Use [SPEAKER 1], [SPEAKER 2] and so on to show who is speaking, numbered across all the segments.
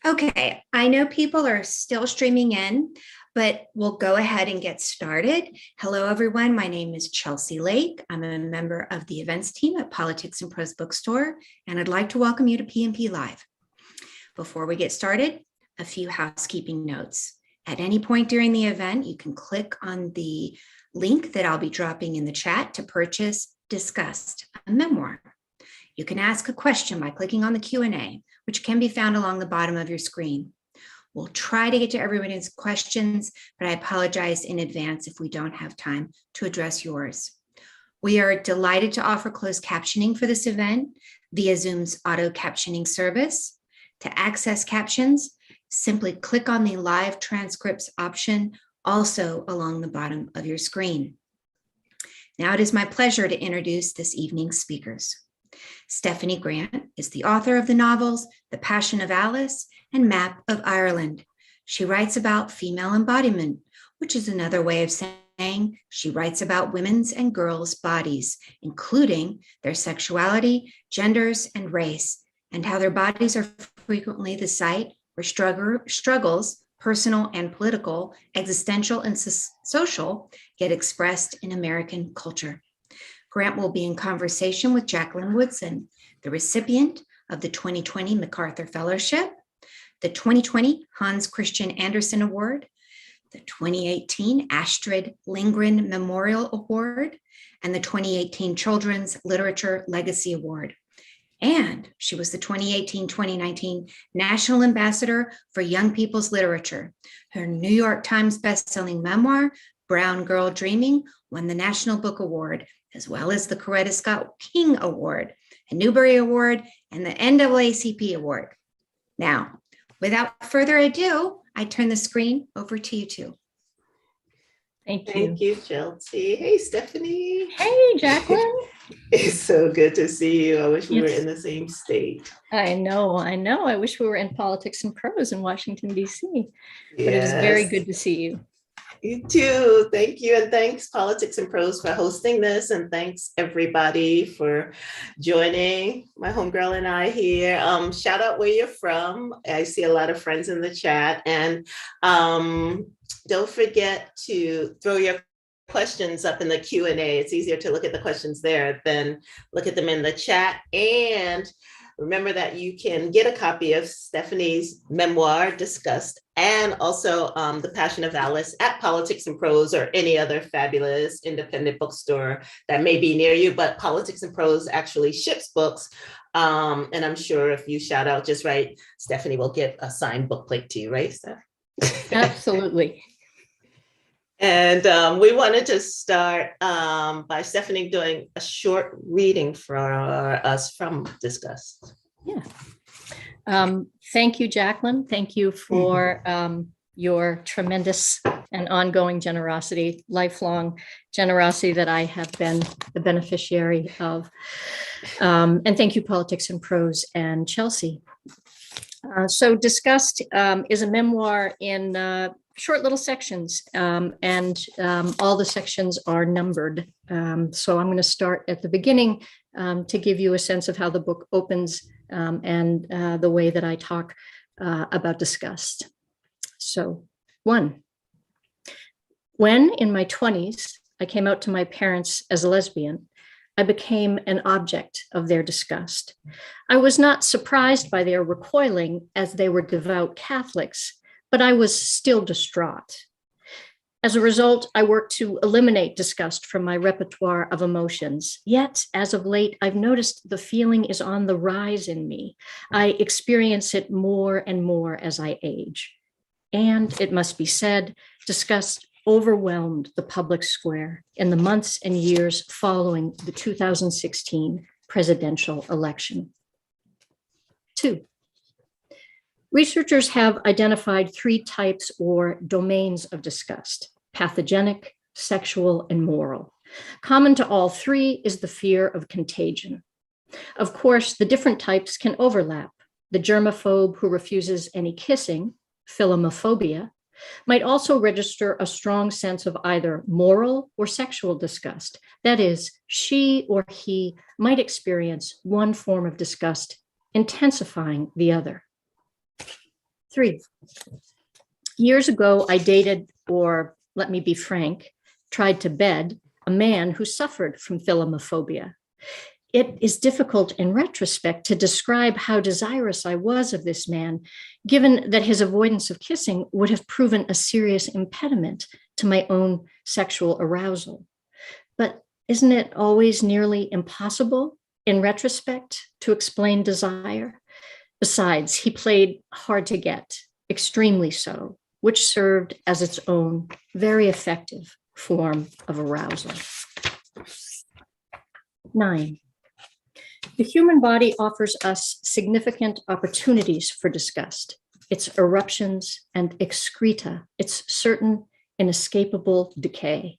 [SPEAKER 1] Okay, I know people are still streaming in, but we'll go ahead and get started. Hello, everyone. My name is Chelsea Lake. I'm a member of the events team at Politics and Prose Bookstore, and I'd like to welcome you to PNP Live. Before we get started, a few housekeeping notes. At any point during the event, you can click on the link that I'll be dropping in the chat to purchase Disgust, a memoir. You can ask a question by clicking on the Q&A, which can be found along the bottom of your screen. We'll try to get to everybody's questions, but I apologize in advance if we don't have time to address yours. We are delighted to offer closed captioning for this event via Zoom's auto captioning service. To access captions, simply click on the live transcripts option, also along the bottom of your screen. Now it is my pleasure to introduce this evening's speakers. Stephanie Grant is the author of the novels The Passion of Alice and Map of Ireland. She writes about female embodiment, which is another way of saying she writes about women's and girls' bodies, including their sexuality, genders, and race, and how their bodies are frequently the site where struggles, personal and political, existential and social, get expressed in American culture. Grant will be in conversation with Jacqueline Woodson, the recipient of the 2020 MacArthur Fellowship, the 2020 Hans Christian Andersen Award, the 2018 Astrid Lindgren Memorial Award, and the 2018 Children's Literature Legacy Award. And she was the 2018-2019 National Ambassador for Young People's Literature. Her New York Times bestselling memoir, Brown Girl Dreaming, won the National Book Award, as well as the Coretta Scott King Award, a Newbery Award, and the NAACP Award. Now, without further ado, I turn the screen over to you two.
[SPEAKER 2] Thank you.
[SPEAKER 3] Thank you, Chelsea. Hey, Stephanie.
[SPEAKER 2] Hey, Jacqueline.
[SPEAKER 3] It's so good to see you. I wish we were in the same state.
[SPEAKER 2] I know. I wish we were in Politics and Prose in Washington, D.C. But it is very good to see you.
[SPEAKER 3] You too. Thank you. And thanks, Politics and Prose, for hosting this. And thanks, everybody, for joining my homegirl and I here. Shout out where you're from. I see a lot of friends in the chat. And don't forget to throw your questions up in the Q&A. It's easier to look at the questions there than look at them in the chat. And remember that you can get a copy of Stephanie's memoir, Disgust, and also The Passion of Alice at Politics and Prose or any other fabulous independent bookstore that may be near you. But Politics and Prose actually ships books. And I'm sure if you shout out just right, Stephanie will get a signed book plate to you, right, Steph?
[SPEAKER 2] Absolutely.
[SPEAKER 3] And we wanted to start by Stephanie doing a short reading for us from Disgust.
[SPEAKER 2] Yeah. Thank you, Jacqueline. Thank you for your tremendous and ongoing generosity, lifelong generosity that I have been the beneficiary of. And thank you, Politics and Prose and Chelsea. So Disgust is a memoir in short little sections, and all the sections are numbered. So I'm going to start at the beginning to give you a sense of how the book opens and the way that I talk about disgust. So 1, when in my 20s, I came out to my parents as a lesbian, I became an object of their disgust. I was not surprised by their recoiling as they were devout Catholics, but I was still distraught. As a result, I worked to eliminate disgust from my repertoire of emotions. Yet, as of late, I've noticed the feeling is on the rise in me. I experience it more and more as I age. And it must be said, disgust overwhelmed the public square in the months and years following the 2016 presidential election. 2. Researchers have identified 3 types or domains of disgust: pathogenic, sexual, and moral. Common to all 3 is the fear of contagion. Of course, the different types can overlap. The germaphobe who refuses any kissing, philomophobia, might also register a strong sense of either moral or sexual disgust. That is, she or he might experience one form of disgust intensifying the other. 3. Years ago, I dated, or let me be frank, tried to bed a man who suffered from philomophobia. It is difficult in retrospect to describe how desirous I was of this man, given that his avoidance of kissing would have proven a serious impediment to my own sexual arousal. But isn't it always nearly impossible in retrospect to explain desire? Besides, he played hard to get, extremely so, which served as its own very effective form of arousal. 9. The human body offers us significant opportunities for disgust, its eruptions and excreta, its certain inescapable decay.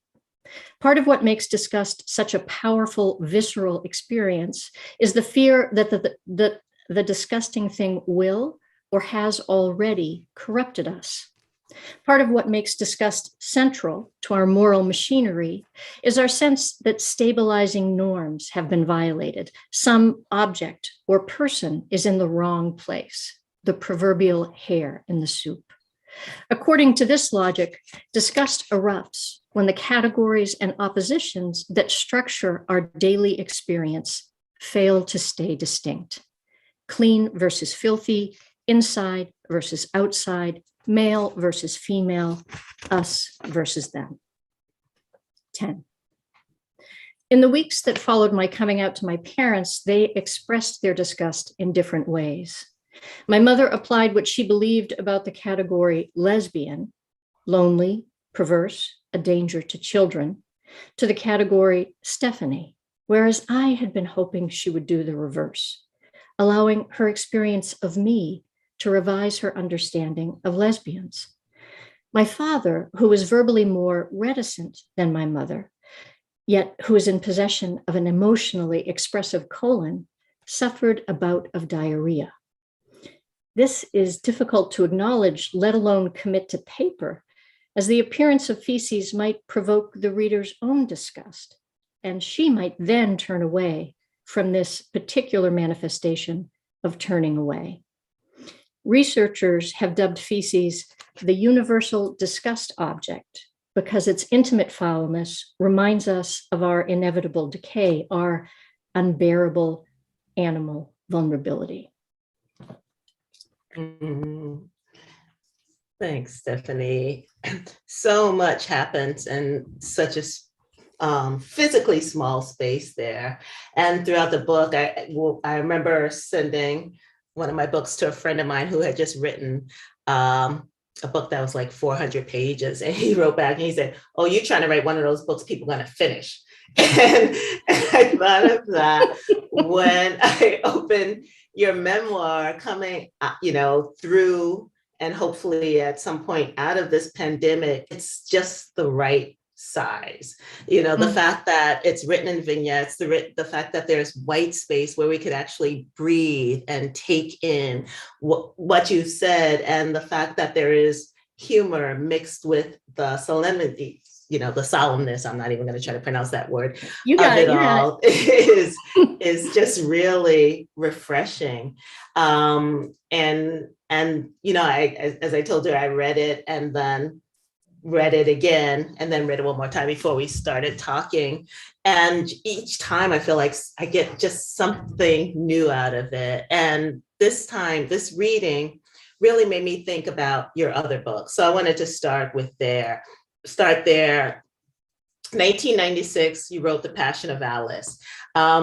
[SPEAKER 2] Part of what makes disgust such a powerful visceral experience is the fear that the disgusting thing will or has already corrupted us. Part of what makes disgust central to our moral machinery is our sense that stabilizing norms have been violated. Some object or person is in the wrong place, the proverbial hair in the soup. According to this logic, disgust erupts when the categories and oppositions that structure our daily experience fail to stay distinct. Clean versus filthy, inside versus outside, male versus female, us versus them. 10. In the weeks that followed my coming out to my parents, they expressed their disgust in different ways. My mother applied what she believed about the category lesbian, lonely, perverse, a danger to children, to the category Stephanie, whereas I had been hoping she would do the reverse, allowing her experience of me to revise her understanding of lesbians. My father, who was verbally more reticent than my mother, yet who was in possession of an emotionally expressive colon, suffered a bout of diarrhea. This is difficult to acknowledge, let alone commit to paper, as the appearance of feces might provoke the reader's own disgust, and she might then turn away from this particular manifestation of turning away. Researchers have dubbed feces the universal disgust object because its intimate foulness reminds us of our inevitable decay, our unbearable animal vulnerability.
[SPEAKER 3] Mhm. Thanks, Stephanie. So much happens in such a physically small space there. And throughout the book, I remember sending one of my books to a friend of mine who had just written a book that was like 400 pages. And he wrote back and he said, "Oh, you're trying to write one of those books people are going to finish." And I thought of that when I opened your memoir coming, through and hopefully at some point out of this pandemic. It's just the right size. The fact that it's written in vignettes, the fact that there's white space where we could actually breathe and take in what you said, and the fact that there is humor mixed with the solemnity, the solemnness, I'm not even going to try to pronounce that word,
[SPEAKER 2] You got
[SPEAKER 3] of
[SPEAKER 2] it all
[SPEAKER 3] is just really refreshing. As I told you, I read it and then read it again and then read it one more time before we started talking. And each time I feel like I get just something new out of it. And this time, this reading really made me think about your other books. So I wanted to start there. 1996, you wrote The Passion of Alice,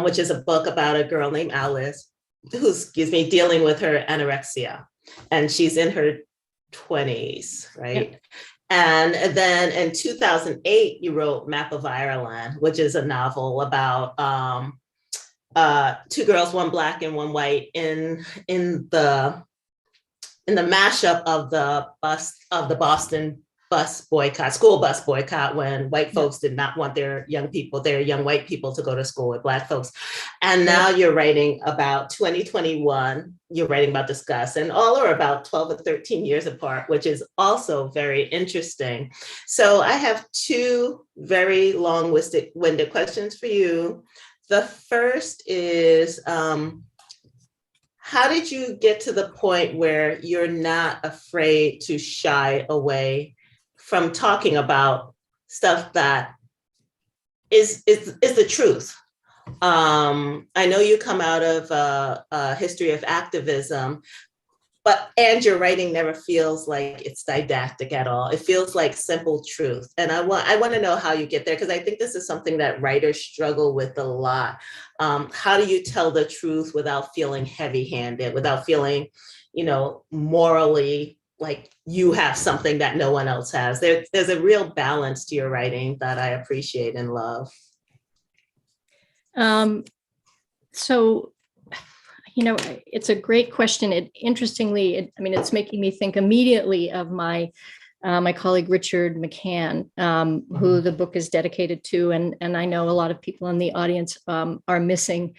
[SPEAKER 3] which is a book about a girl named Alice who's, dealing with her anorexia. And she's in her 20s, right? Yep. And then in 2008, you wrote Map of Ireland, which is a novel about two girls, one Black and one white, in the mashup of the Boston school bus boycott, when white folks did not want their young white people to go to school with Black folks. And now you're writing about 2021, you're writing about disgust, and all are about 12 or 13 years apart, which is also very interesting. So I have two very long-winded questions for you. The first is, how did you get to the point where you're not afraid to shy away from talking about stuff that is the truth? I know you come out of a history of activism, and your writing never feels like it's didactic at all. It feels like simple truth. And I want to know how you get there, because I think this is something that writers struggle with a lot. How do you tell the truth without feeling heavy-handed, without feeling, morally like you have something that no one else has? There's a real balance to your writing that I appreciate and love.
[SPEAKER 2] So, it's a great question. Interestingly, it's making me think immediately of my colleague Richard McCann, who the book is dedicated to, and I know a lot of people in the audience are missing.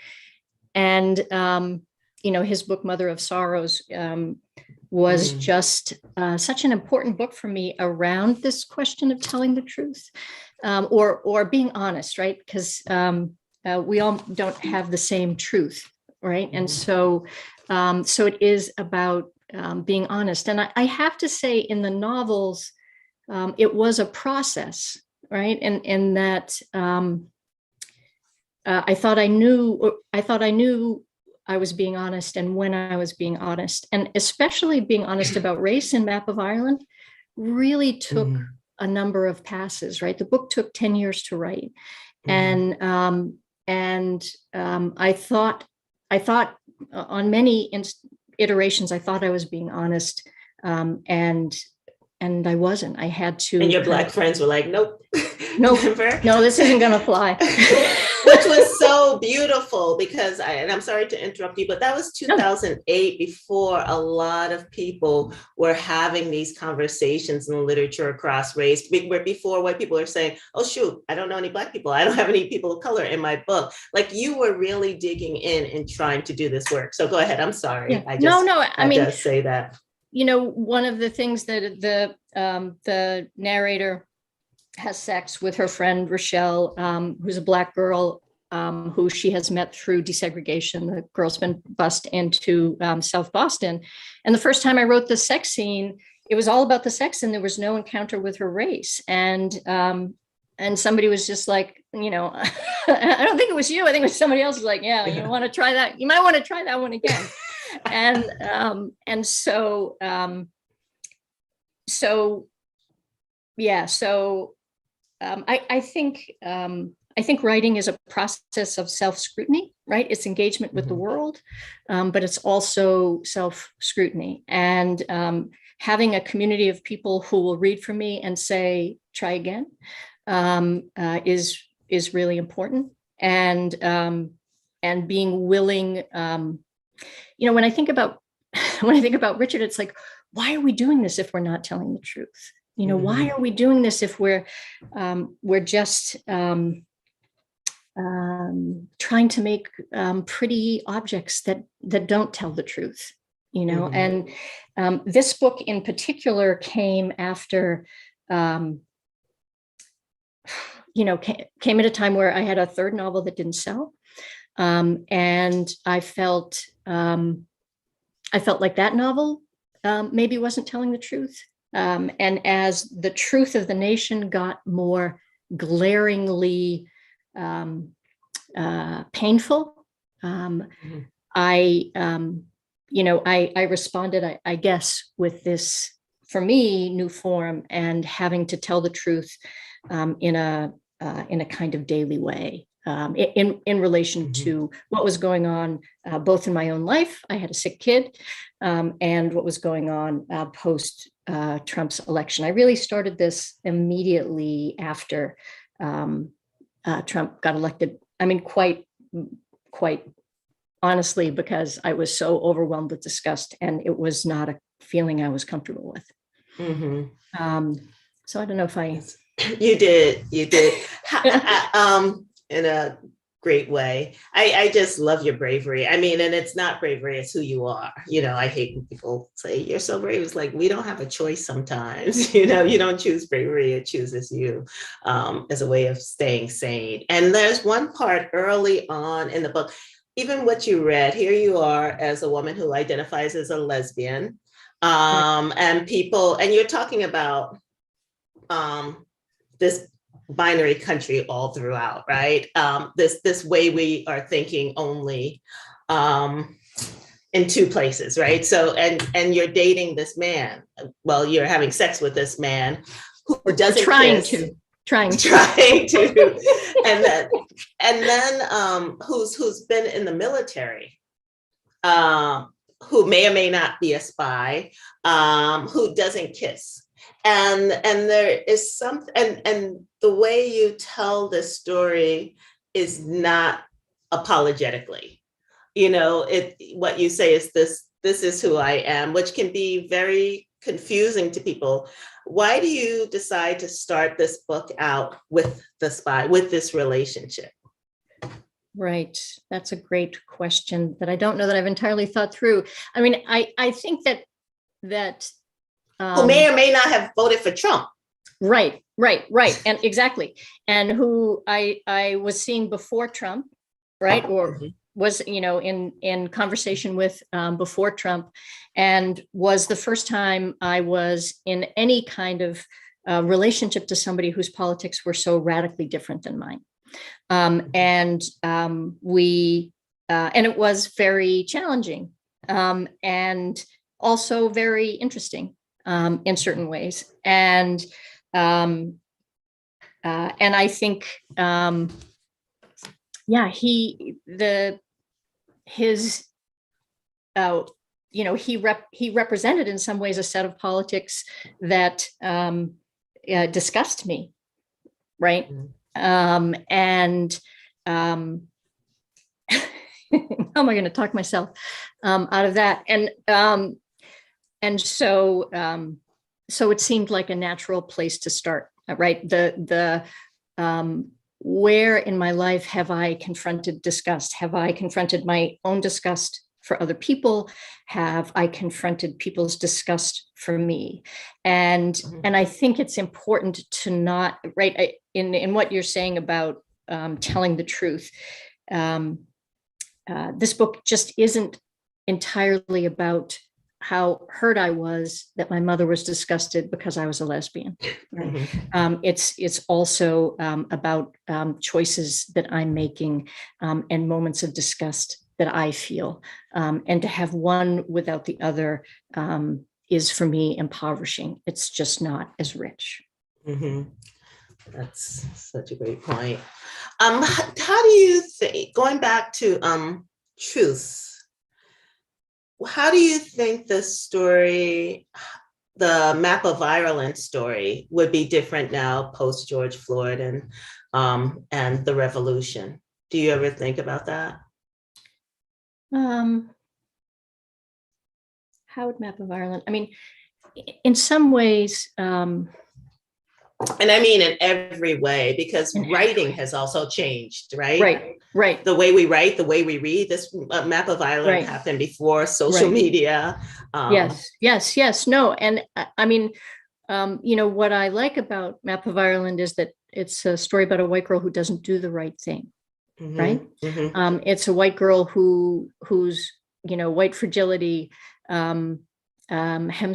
[SPEAKER 2] And his book Mother of Sorrows was just such an important book for me around this question of telling the truth, or being honest, right? Because we all don't have the same truth. Right. And so it is about being honest. And I have to say, in the novels, it was a process, right? And in that I thought I knew I was being honest, and when I was being honest, and especially being honest about race in Map of Ireland, really took a number of passes, right? The book took 10 years to write. And I thought on many iterations, I thought I was being honest, and I wasn't. I had to.
[SPEAKER 3] And your Black friends were like, "Nope,
[SPEAKER 2] no, this isn't going to fly."
[SPEAKER 3] Which was so beautiful, because I'm sorry to interrupt you, but that was 2008, before a lot of people were having these conversations in the literature across race, before white people are saying, "Oh shoot, I don't know any Black people. I don't have any people of color in my book." Like, you were really digging in and trying to do this work. So go ahead. I'm sorry.
[SPEAKER 2] Yeah.
[SPEAKER 3] I just say that.
[SPEAKER 2] One of the things that the narrator has sex with her friend Rochelle, who's a Black girl who she has met through desegregation. The girl's been bused into South Boston. And the first time I wrote the sex scene, it was all about the sex, and there was no encounter with her race. And somebody was just like, I don't think it was you. I think it was somebody else was like, yeah, you want to try that? You might want to try that one again. I think writing is a process of self-scrutiny, right? It's engagement with the world, but it's also self-scrutiny. And having a community of people who will read from me and say, try again, is really important. And being willing, when I think about Richard, it's like, why are we doing this if we're not telling the truth? Why are we doing this if we're just trying to make pretty objects that don't tell the truth? And this book in particular came after, came at a time where I had a third novel that didn't sell, and I felt like that novel maybe wasn't telling the truth. And as the truth of the nation got more glaringly painful, I responded, I guess, with this, for me, new form, and having to tell the truth in a kind of daily way. In relation to what was going on both in my own life, I had a sick kid, and what was going on post Trump's election. I really started this immediately after Trump got elected. Quite honestly, because I was so overwhelmed with disgust, and it was not a feeling I was comfortable with. So I don't know if
[SPEAKER 3] You did. In a great way. I just love your bravery. And it's not bravery, it's who you are. I hate when people say you're so brave. It's like, we don't have a choice sometimes. You don't choose bravery, it chooses you, as a way of staying sane. And there's one part early on in the book even what you read, here you are as a woman who identifies as a lesbian, and people, and you're talking about this binary country all throughout, right? This way we are thinking only in two places, right? So, and you're dating this man. Well, you're having sex with this man who doesn't
[SPEAKER 2] trying
[SPEAKER 3] kiss,
[SPEAKER 2] trying
[SPEAKER 3] to, and then who's been in the military, who may or may not be a spy, who doesn't kiss. And there is something, and the way you tell this story is not apologetically. You know, what you say is this is who I am, which can be very confusing to people. Why do you decide to start this book out with the spy, with this relationship?
[SPEAKER 2] Right. That's a great question that I don't know that I've entirely thought through. I mean, I think that
[SPEAKER 3] who may or may not have voted for Trump.
[SPEAKER 2] Right. And exactly. And who I was seeing before Trump, right? Or was, in conversation with before Trump, and was the first time I was in any kind of relationship to somebody whose politics were so radically different than mine. And it was very challenging, and also very interesting in certain ways. And I think, he represented in some ways a set of politics that disgust me, right? And how am I going to talk myself out of that? And so it seemed like a natural place to start, right? Where in my life have I confronted disgust? Have I confronted my own disgust for other people? Have I confronted people's disgust for me? And I think it's important to not, right, in what you're saying about telling the truth. This book just isn't entirely about how hurt I was that my mother was disgusted because I was a lesbian. Right? It's also about choices that I'm making and moments of disgust that I feel. And to have one without the other is for me impoverishing. It's just not as rich.
[SPEAKER 3] That's such a great point. How do you think, going back to truth, how do you think the story, the Map of Ireland story, would be different now post George Floyd and the revolution? Do you ever think about that?
[SPEAKER 2] How would Map of Ireland? I mean, in some ways,
[SPEAKER 3] and I mean in every way, because writing has also changed, right?
[SPEAKER 2] Right.
[SPEAKER 3] The way we write, the way we read. This Map of Ireland happened before social media.
[SPEAKER 2] Yes. No, and I mean, what I like about Map of Ireland is that it's a story about a white girl who doesn't do the right thing, right? It's a white girl whose white fragility hems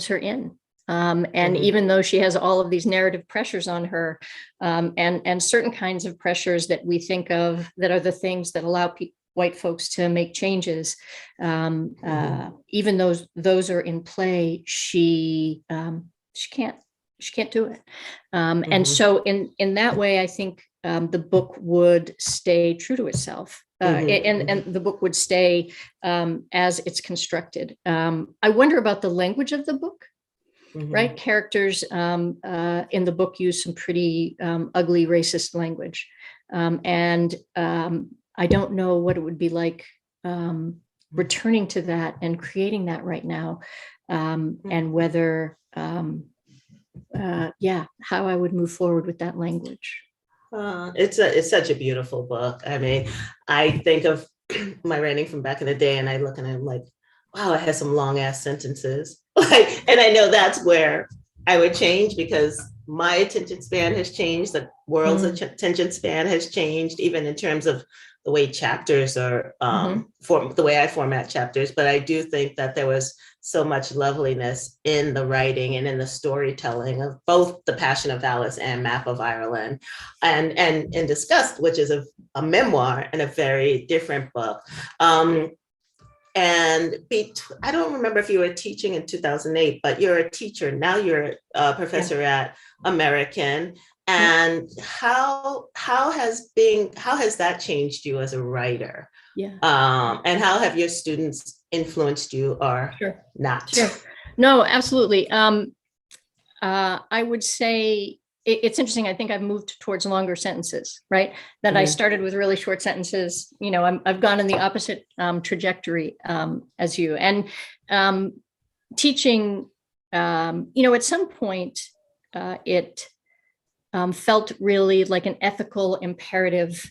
[SPEAKER 2] her in. And even though she has all of these narrative pressures on her, and certain kinds of pressures that we think of that are the things that allow white folks to make changes, even those are in play, she can't do it. And so in that way, I think the book would stay true to itself. And the book would stay as it's constructed. I wonder about the language of the book. Right. Characters in the book use some pretty ugly racist language. And I don't know what it would be like returning to that and creating that right now. And whether, how I would move forward with that language.
[SPEAKER 3] It's such a beautiful book. I mean, I think of my writing from back in the day and I look and I'm like, wow, it has some long ass sentences. And I know that's where I would change, because my attention span has changed, the world's attention span has changed, even in terms of the way chapters are, the way I format chapters. But I do think that there was so much loveliness in the writing and in the storytelling of both The Passion of Alice and Map of Ireland, and Disgust, which is a memoir and a very different book. I don't remember if you were teaching in 2008, but you're a teacher now. You're a professor at American. And how has that changed you as a writer?
[SPEAKER 2] Yeah.
[SPEAKER 3] And how have your students influenced you or not?
[SPEAKER 2] Sure. No, absolutely. I would say it's interesting. I think I've moved towards longer sentences, right? That I started with really short sentences. You know, I've gone in the opposite trajectory as you. And teaching, you know, at some point, it felt really like an ethical imperative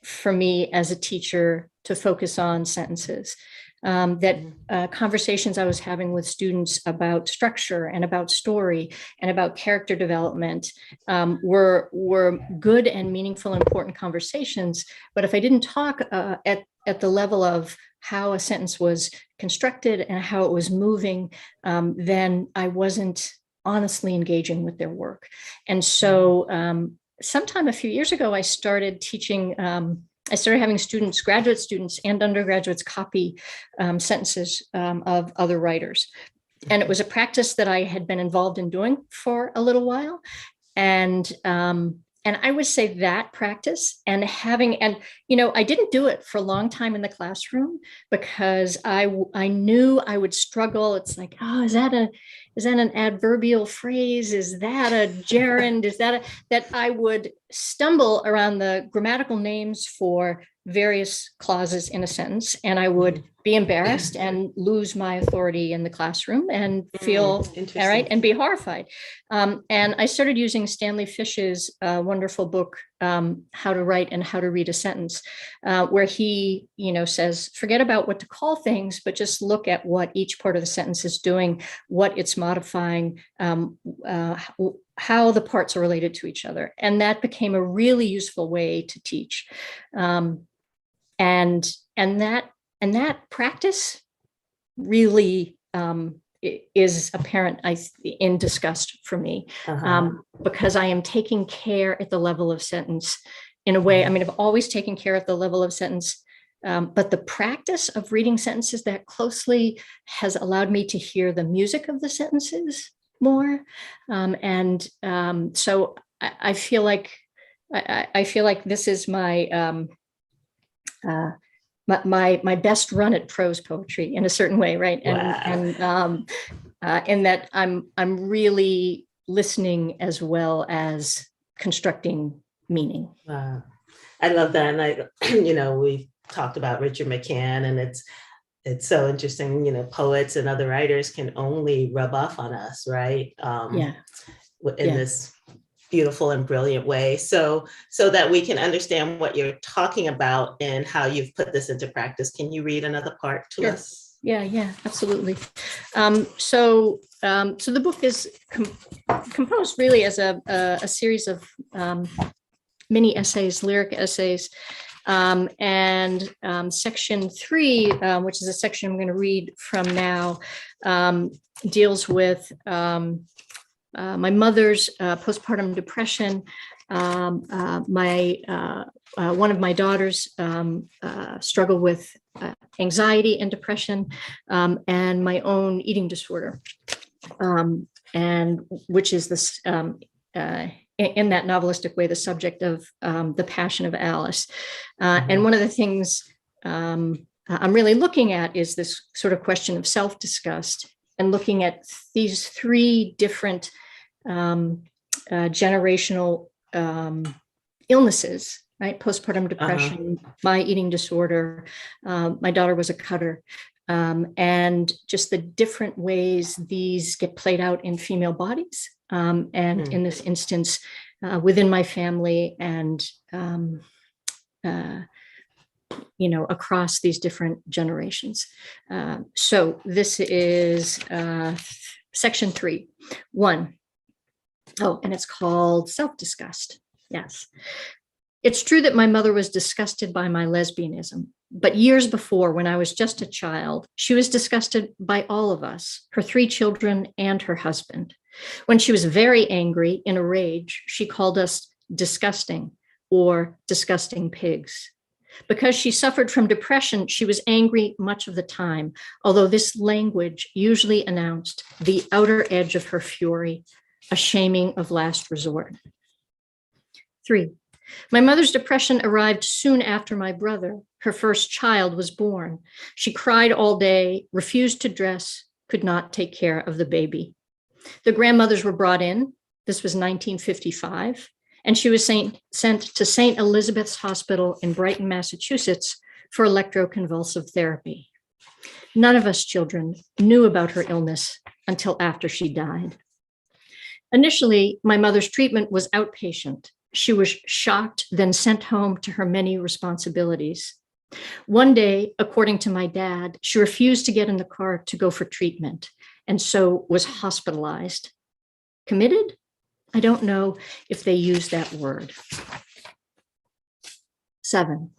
[SPEAKER 2] for me as a teacher to focus on sentences. Conversations I was having with students about structure and about story and about character development were good and meaningful, important conversations. But if I didn't talk at the level of how a sentence was constructed and how it was moving, then I wasn't honestly engaging with their work. And so sometime a few years ago, I started teaching. I started having students, graduate students and undergraduates, copy sentences of other writers. And it was a practice that I had been involved in doing for a little while. And I would say that practice and you know, I didn't do it for a long time in the classroom because I knew I would struggle. It's like, oh, is that an adverbial phrase? Is that a gerund? Is that I would stumble around the grammatical names for various clauses in a sentence, and I would be embarrassed and lose my authority in the classroom and feel all right and be horrified. And I started using Stanley Fish's wonderful book, How to Write and How to Read a Sentence, where he, you know, says, forget about what to call things, but just look at what each part of the sentence is doing, what it's modifying, how the parts are related to each other. And that became a really useful way to teach. And that practice really is apparent in Disgust for me, because I am taking care at the level of sentence in a way. I mean, I've always taken care at the level of sentence, but the practice of reading sentences that closely has allowed me to hear the music of the sentences more. So I feel like this is my my best run at prose poetry in a certain way, right? And in that I'm really listening as well as constructing meaning.
[SPEAKER 3] Wow. I love that. And you know, we talked about Richard McCann, and it's so interesting, you know, poets and other writers can only rub off on us, right? In this beautiful and brilliant way, so that we can understand what you're talking about and how you've put this into practice. Can you read another part to us?
[SPEAKER 2] Yeah, absolutely. So the book is composed really as a series of mini essays, lyric essays. And section 3, which is a section I'm going to read from now, deals with my mother's postpartum depression. One of my daughters struggled with anxiety and depression, and my own eating disorder, and which is this in that novelistic way, the subject of The Passion of Alice. And one of the things I'm really looking at is this sort of question of self-disgust, and looking at these 3 different generational illnesses, right? Postpartum depression, my eating disorder, my daughter was a cutter, and just the different ways these get played out in female bodies. And in this instance, within my family and, you know, across these different generations. So this is section 3. 1, Oh, and it's called Self-Disgust. Yes. It's true that my mother was disgusted by my lesbianism, but years before, when I was just a child, she was disgusted by all of us, her 3 children and her husband. When she was very angry, in a rage, she called us disgusting or disgusting pigs. Because she suffered from depression, she was angry much of the time, although this language usually announced the outer edge of her fury, a shaming of last resort. 3. My mother's depression arrived soon after my brother, her first child, was born. She cried all day, refused to dress, could not take care of the baby. The grandmothers were brought in. This was 1955, and she was sent to St. Elizabeth's Hospital in Brighton, Massachusetts for electroconvulsive therapy. None of us children knew about her illness until after she died. Initially, my mother's treatment was outpatient. She was shocked, then sent home to her many responsibilities. One day, according to my dad, she refused to get in the car to go for treatment, and so was hospitalized. Committed? I don't know if they use that word. 7.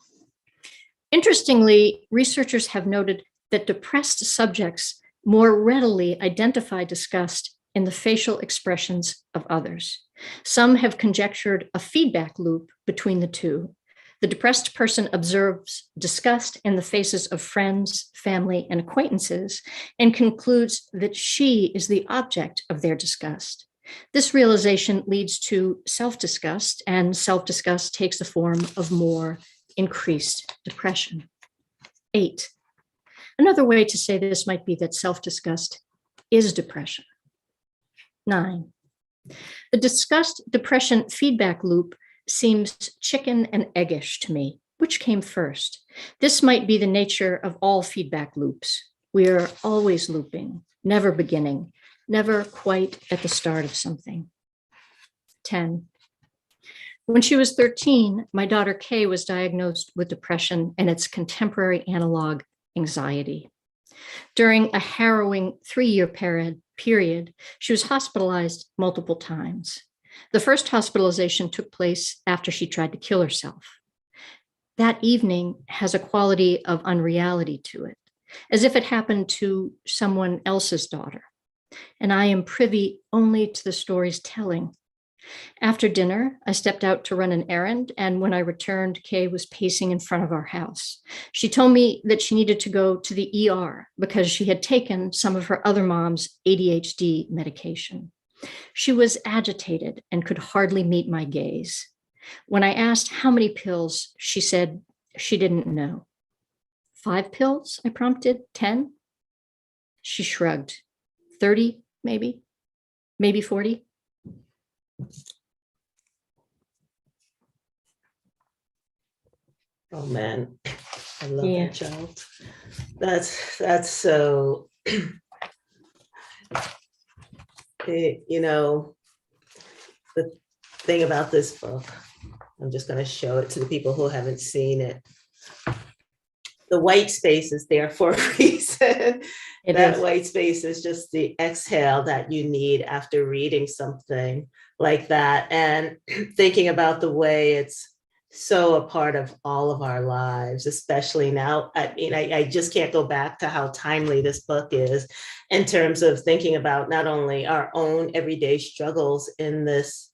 [SPEAKER 2] Interestingly, researchers have noted that depressed subjects more readily identify disgust in the facial expressions of others. Some have conjectured a feedback loop between the two. The depressed person observes disgust in the faces of friends, family, and acquaintances, and concludes that she is the object of their disgust. This realization leads to self-disgust, and self-disgust takes the form of more increased depression. 8. Another way to say this might be that self-disgust is depression. 9. The disgust-depression feedback loop seems chicken and eggish to me. Which came first? This might be the nature of all feedback loops. We are always looping, never beginning, never quite at the start of something. 10. When she was 13, my daughter Kay was diagnosed with depression and its contemporary analog, anxiety. During a harrowing 3-year period, she was hospitalized multiple times. The first hospitalization took place after she tried to kill herself. That evening has a quality of unreality to it, as if it happened to someone else's daughter. And I am privy only to the story's telling. After dinner, I stepped out to run an errand, and when I returned, Kay was pacing in front of our house. She told me that she needed to go to the ER because she had taken some of her other mom's ADHD medication. She was agitated and could hardly meet my gaze. When I asked how many pills, she said she didn't know. 5 pills, I prompted. 10? She shrugged. 30, maybe 40.
[SPEAKER 3] Oh man, I love
[SPEAKER 2] Yeah.
[SPEAKER 3] that child. That's so. The thing about this book, I'm just going to show it to the people who haven't seen it. The white space is there for a reason. That white space is just the exhale that you need after reading something like that, and thinking about the way it's so a part of all of our lives, especially now. I mean, I just can't go back to how timely this book is in terms of thinking about not only our own everyday struggles in this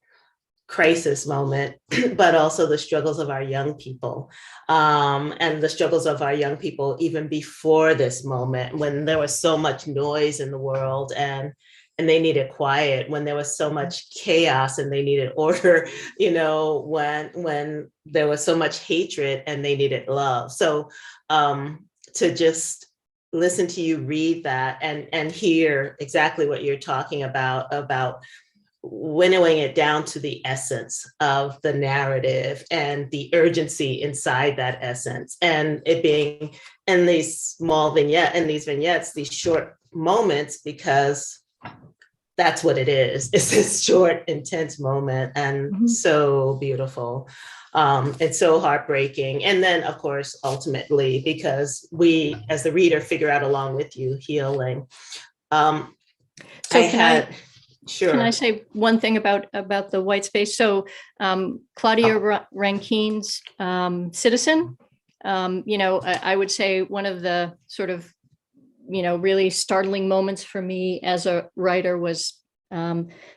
[SPEAKER 3] crisis moment, but also the struggles of our young people, and the struggles of our young people even before this moment, when there was so much noise in the world and they needed quiet, when there was so much chaos and they needed order, when there was so much hatred and they needed love. So to just listen to you read that and hear exactly what you're talking about winnowing it down to the essence of the narrative and the urgency inside that essence, and it being in these vignettes, these short moments, because that's what it is. It's this short, intense moment, and so beautiful. It's so heartbreaking. And then, of course, ultimately, because we, as the reader, figure out along with you healing. Sure.
[SPEAKER 2] Can I say one thing about the white space? So Claudia Rankine's Citizen, I would say one of the sort of, really startling moments for me as a writer was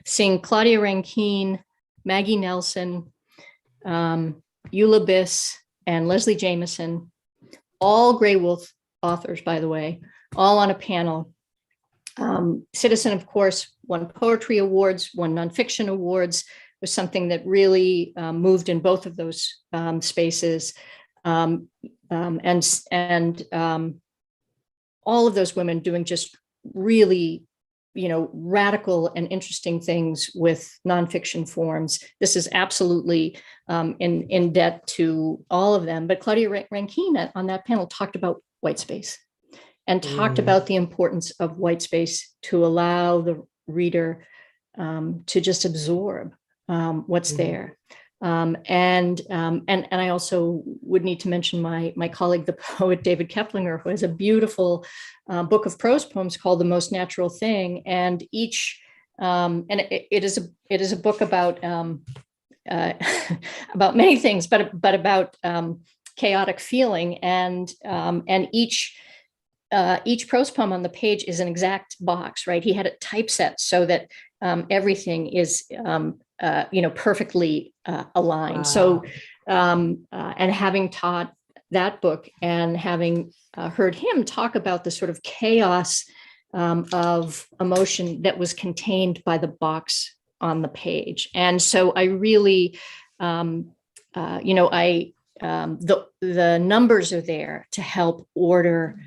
[SPEAKER 2] seeing Claudia Rankine, Maggie Nelson, Eula Biss, and Leslie Jameson, all Grey Wolf authors, by the way, all on a panel. Citizen, of course, won poetry awards, won nonfiction awards, was something that really moved in both of those spaces. And all of those women doing just really, radical and interesting things with nonfiction forms. This is absolutely in debt to all of them. But Claudia Rankine on that panel talked about white space and talked about the importance of white space to allow the reader to just absorb what's there. And I also would need to mention my colleague, the poet David Keplinger, who has a beautiful book of prose poems called The Most Natural Thing. And each, and it is a book about about many things, but about chaotic feeling. And each prose poem on the page is an exact box, right? He had it typeset so that everything is perfectly aligned. Wow. So, and having taught that book and having heard him talk about the sort of chaos of emotion that was contained by the box on the page. And so I really, the numbers are there to help order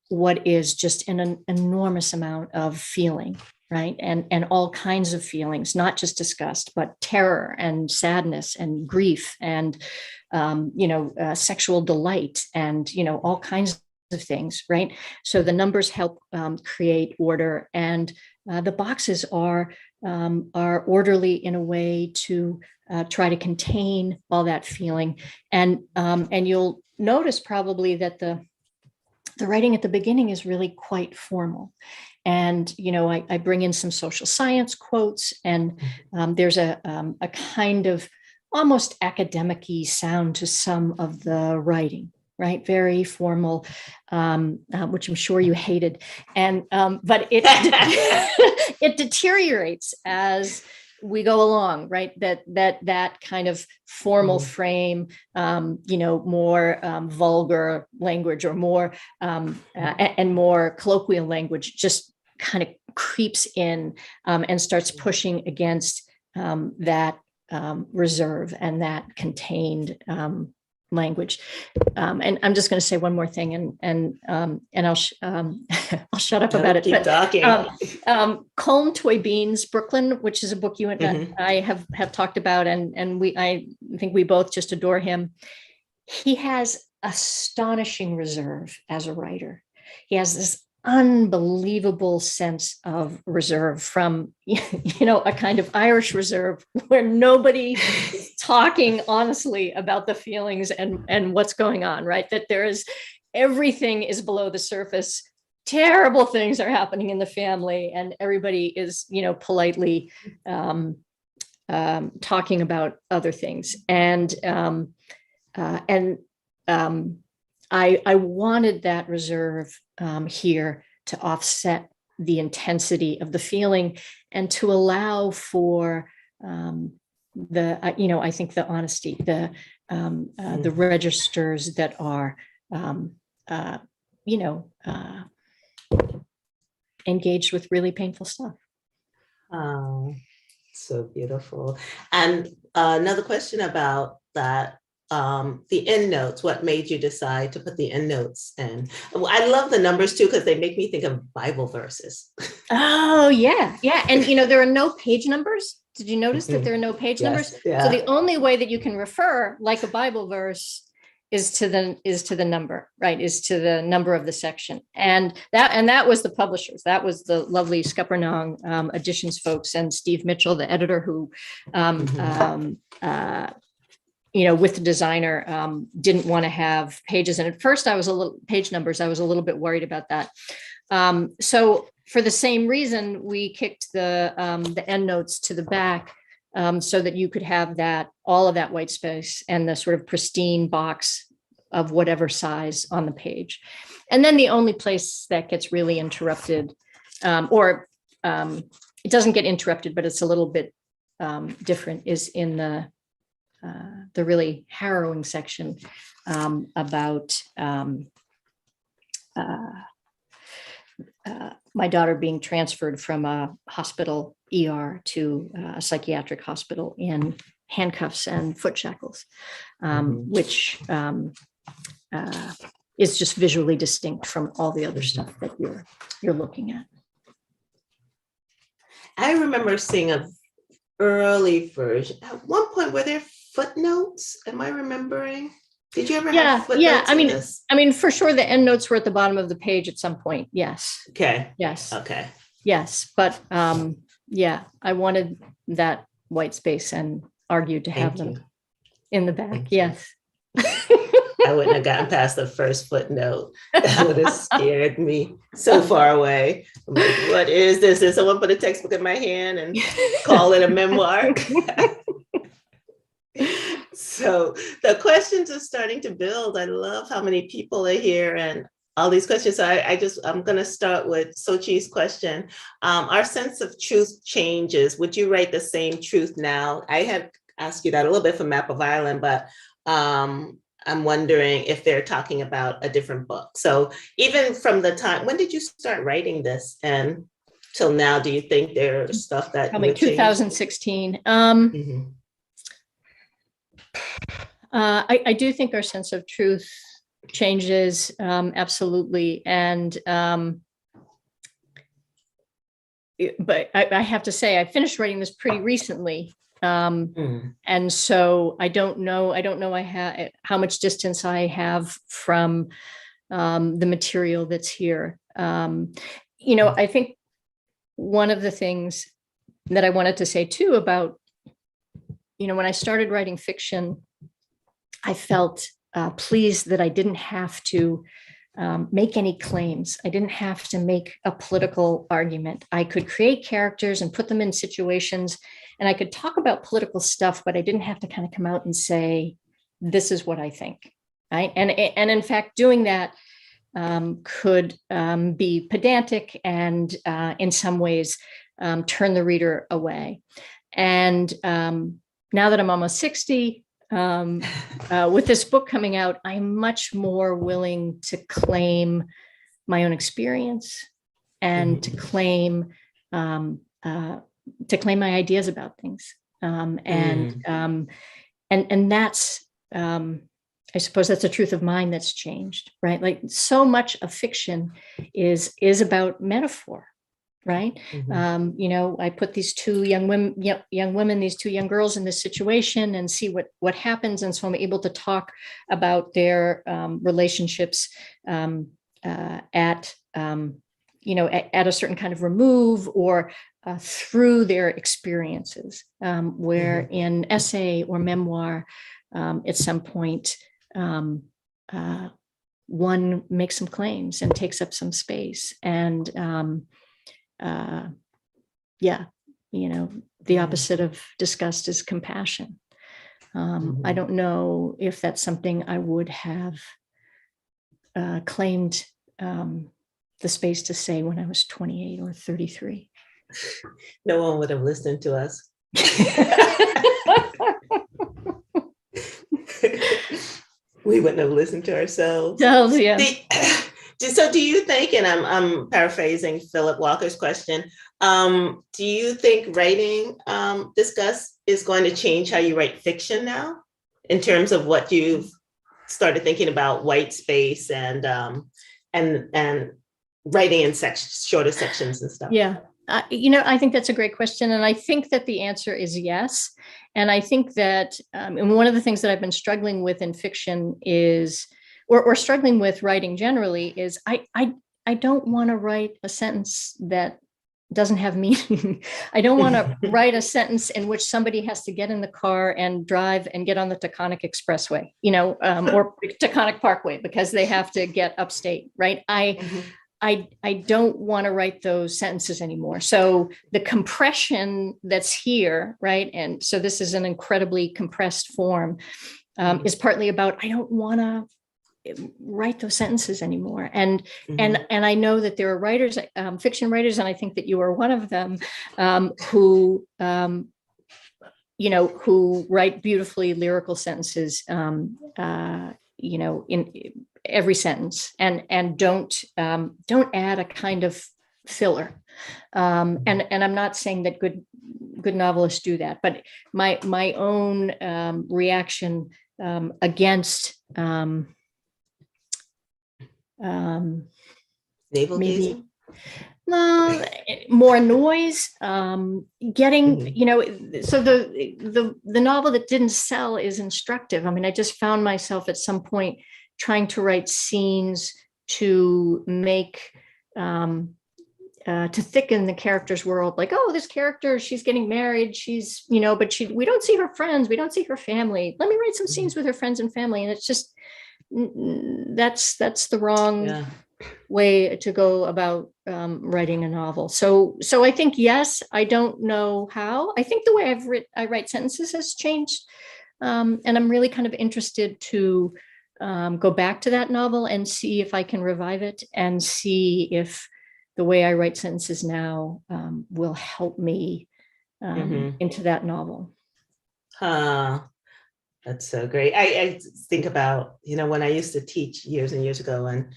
[SPEAKER 2] what is just an enormous amount of feeling, right? And all kinds of feelings, not just disgust, but terror and sadness and grief and, sexual delight and, all kinds of things, right? So the numbers help create order, and the boxes are orderly in a way to try to contain all that feeling. And you'll notice probably that the writing at the beginning is really quite formal. And, I bring in some social science quotes, and there's a kind of almost academic-y sound to some of the writing, right? Very formal, which I'm sure you hated. And, but it, it deteriorates as we go along, right? That kind of formal frame, more vulgar language or more and more colloquial language just kind of creeps in and starts pushing against that reserve and that contained language. And I'm just going to say one more thing, and I'll I'll shut up about it.
[SPEAKER 3] Keep talking.
[SPEAKER 2] Colm Toy-Bean's Brooklyn, which is a book you and I have talked about, and I think we both just adore him. He has astonishing reserve as a writer. He has this unbelievable sense of reserve from, a kind of Irish reserve where nobody is talking honestly about the feelings and what's going on, right? That everything is below the surface. Terrible things are happening in the family, and everybody is, politely talking about other things. And I wanted that reserve here to offset the intensity of the feeling and to allow for I think the honesty, the registers that are, engaged with really painful stuff.
[SPEAKER 3] Oh, so beautiful. And another question about that. The end notes, what made you decide to put the end notes in? I love the numbers too, because they make me think of Bible verses.
[SPEAKER 2] Oh, yeah. Yeah. And, there are no page numbers. Did you notice that there are no page numbers?
[SPEAKER 3] Yeah.
[SPEAKER 2] So the only way that you can refer like a Bible verse is to the number, right? Is to the number of the section. And that was the publishers. That was the lovely Scuppernong Editions folks and Steve Mitchell, the editor, who with the designer, didn't want to have pages. And at first page numbers, I was a little bit worried about that. So for the same reason, we kicked the endnotes to the back, so that you could have all of that white space and the sort of pristine box of whatever size on the page. And then the only place that gets really interrupted, it doesn't get interrupted, but it's a little bit different, is in the really harrowing section about my daughter being transferred from a hospital ER to a psychiatric hospital in handcuffs and foot shackles, which is just visually distinct from all the other stuff that you're looking at.
[SPEAKER 3] I remember seeing a early version. At one point, were there footnotes? Am I remembering? Did you ever have footnotes?
[SPEAKER 2] Yeah. I mean, for sure, the endnotes were at the bottom of the page at some point. Yes.
[SPEAKER 3] Okay.
[SPEAKER 2] Yes.
[SPEAKER 3] Okay.
[SPEAKER 2] Yes, but yeah, I wanted that white space and argued to have them in the back. Yes.
[SPEAKER 3] I wouldn't have gotten past the first footnote. That would have scared me so far away. I'm like, what is this? Did someone put a textbook in my hand and call it a memoir? So the questions are starting to build. I love how many people are here and all these questions. So I'm going to start with Sochi's question. Our sense of truth changes. Would you write the same truth now? I had asked you that a little bit for Map of Ireland, but I'm wondering if they're talking about a different book. So even from the time, when did you start writing this and till now, do you think there's stuff that
[SPEAKER 2] probably 2016? I do think our sense of truth changes, absolutely. And but I have to say, I finished writing this pretty recently. And so I don't know how much distance I have from the material that's here. I think one of the things that I wanted to say too about, when I started writing fiction, I felt pleased that I didn't have to make any claims. I didn't have to make a political argument. I could create characters and put them in situations, and I could talk about political stuff, but I didn't have to kind of come out and say, this is what I think. Right? And in fact, doing that could be pedantic and in some ways turn the reader away. And now that I'm almost 60, with this book coming out, I'm much more willing to claim my own experience and to claim my ideas about things. And that's, I suppose that's a truth of mine that's changed, right? Like so much of fiction is about metaphor. Right. I put these two young women, these two young girls in this situation and see what happens. And so I'm able to talk about their relationships at a certain kind of remove or through their experiences, where in essay or memoir, at some point, one makes some claims and takes up some space. And the opposite of disgust is compassion. I don't know if that's something I would have claimed the space to say when I was 28 or 33.
[SPEAKER 3] No one would have listened to us. We wouldn't have listened to ourselves.
[SPEAKER 2] Yeah.
[SPEAKER 3] So do you think, and I'm paraphrasing Philip Walker's question, do you think writing Disgust is going to change how you write fiction now in terms of what you've started thinking about white space and writing in shorter sections and stuff?
[SPEAKER 2] Yeah. I think that's a great question. And I think that the answer is yes. And I think that, and one of the things that I've been struggling with in fiction is, or struggling with writing generally, is I don't want to write a sentence that doesn't have meaning. I don't want to write a sentence in which somebody has to get in the car and drive and get on the Taconic Expressway, or Taconic Parkway because they have to get upstate, right? I I don't want to write those sentences anymore. So the compression that's here, right? And so this is an incredibly compressed form, is partly about, I don't want to write those sentences anymore. And I know that there are writers, fiction writers, and I think that you are one of them, who who write beautifully lyrical sentences, in every sentence, and don't add a kind of filler. And I'm not saying that good novelists do that, but my own reaction against
[SPEAKER 3] Navel
[SPEAKER 2] maybe
[SPEAKER 3] gazing?
[SPEAKER 2] more noise, getting, so the novel that didn't sell is instructive. I mean, I just found myself at some point trying to write scenes to make, to thicken the character's world. Like, oh, this character, she's getting married. She's, but we don't see her friends. We don't see her family. Let me write some scenes with her friends and family. And it's just, that's the wrong way to go about writing a novel. So I think, yes, I don't know how. I think the way I write sentences has changed. And I'm really kind of interested to go back to that novel and see if I can revive it, and see if the way I write sentences now will help me into that novel.
[SPEAKER 3] That's so great. I think about, when I used to teach years and years ago, and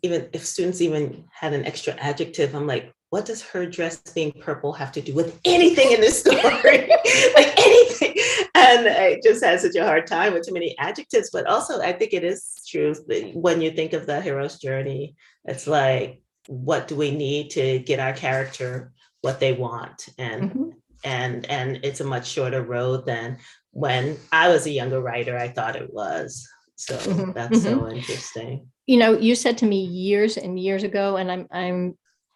[SPEAKER 3] even if students even had an extra adjective, I'm like, what does her dress being purple have to do with anything in this story? Like anything. And I just had such a hard time with too many adjectives. But also, I think it is true that when you think of the hero's journey, it's like, what do we need to get our character what they want? And it's a much shorter road than when I was a younger writer, I thought it was. So that's so interesting.
[SPEAKER 2] You said to me years and years ago, and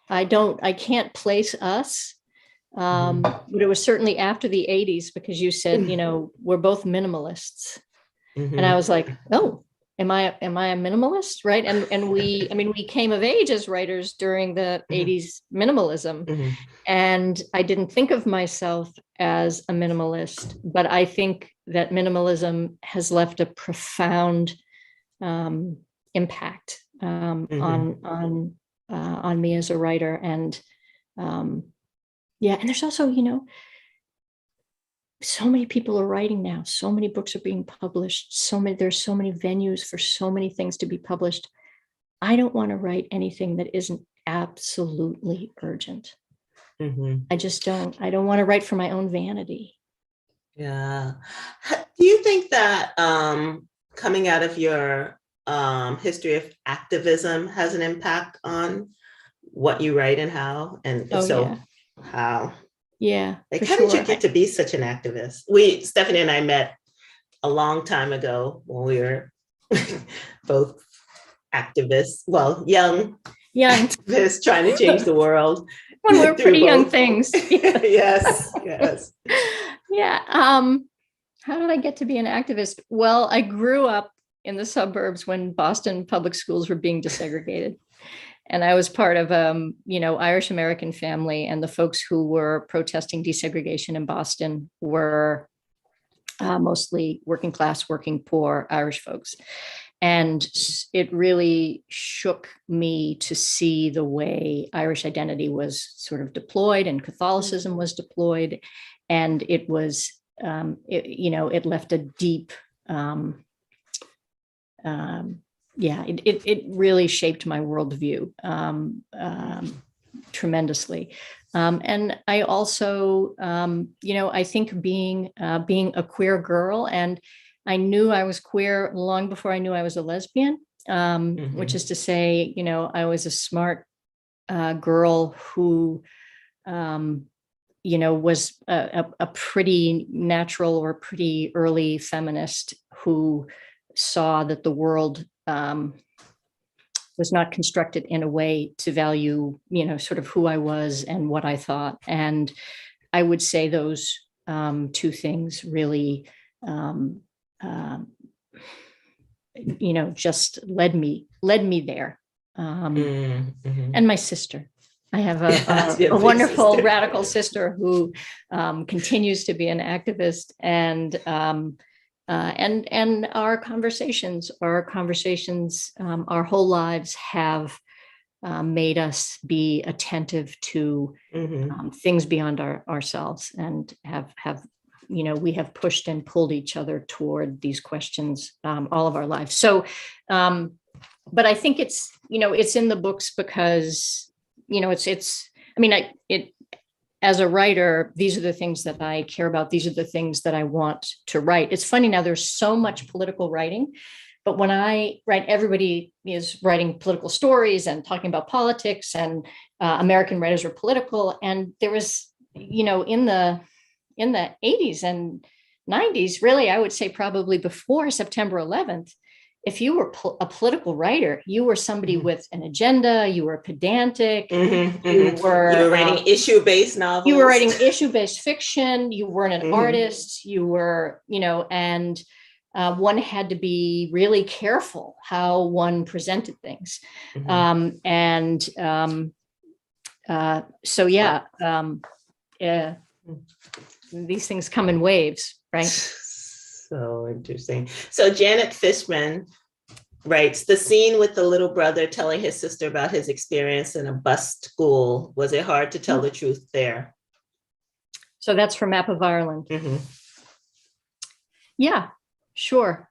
[SPEAKER 2] I can't place us, but it was certainly after the 80s, because you said, we're both minimalists. And I was like, oh, am I a minimalist? Right. And we came of age as writers during the 80s minimalism. And I didn't think of myself as a minimalist, but I think that minimalism has left a profound impact on me as a writer. And and there's also, so many people are writing now. So many books are being published. There's so many venues for so many things to be published. I don't want to write anything that isn't absolutely urgent. I just don't. I don't want to write for my own vanity.
[SPEAKER 3] Yeah. Do you think that coming out of your history of activism has an impact on what you write and how? And if how?
[SPEAKER 2] Yeah.
[SPEAKER 3] Like, how did you get to be such an activist? Stephanie and I met a long time ago when we were both activists, young activists trying to change the world.
[SPEAKER 2] When we were pretty young things.
[SPEAKER 3] Yes.
[SPEAKER 2] Yeah. How did I get to be an activist? Well, I grew up in the suburbs when Boston public schools were being desegregated. And I was part of, Irish American family, and the folks who were protesting desegregation in Boston were mostly working class, working poor Irish folks. And it really shook me to see the way Irish identity was sort of deployed and Catholicism was deployed. And it was, it left a deep, it really shaped my worldview tremendously. And I also, I think being a queer girl, and I knew I was queer long before I knew I was a lesbian, which is to say, I was a smart girl who, was a pretty natural or pretty early feminist who saw that the world was not constructed in a way to value, sort of who I was and what I thought. And I would say those two things really, just led me there. and my sister. I have
[SPEAKER 3] That's your
[SPEAKER 2] a
[SPEAKER 3] big
[SPEAKER 2] wonderful
[SPEAKER 3] sister.
[SPEAKER 2] radical sister who continues to be an activist, and our conversations, our whole lives have made us be attentive to things beyond ourselves, and have we have pushed and pulled each other toward these questions all of our lives. So, but I think it's in the books because as a writer, these are the things that I care about. These are the things that I want to write. It's funny now, there's so much political writing, but when I write, everybody is writing political stories and talking about politics, and American writers are political. And there was, in the 80s and 90s, really, I would say probably before September 11th, if you were a political writer, you were somebody with an agenda, you were pedantic, you were
[SPEAKER 3] writing issue-based novels.
[SPEAKER 2] You were writing issue-based fiction, you weren't an artist, you were, and one had to be really careful how one presented things. These things come in waves, right?
[SPEAKER 3] So interesting. So Janet Fishman writes, the scene with the little brother telling his sister about his experience in a bus school, was it hard to tell the truth there?
[SPEAKER 2] So that's from Map of Ireland. Yeah, sure.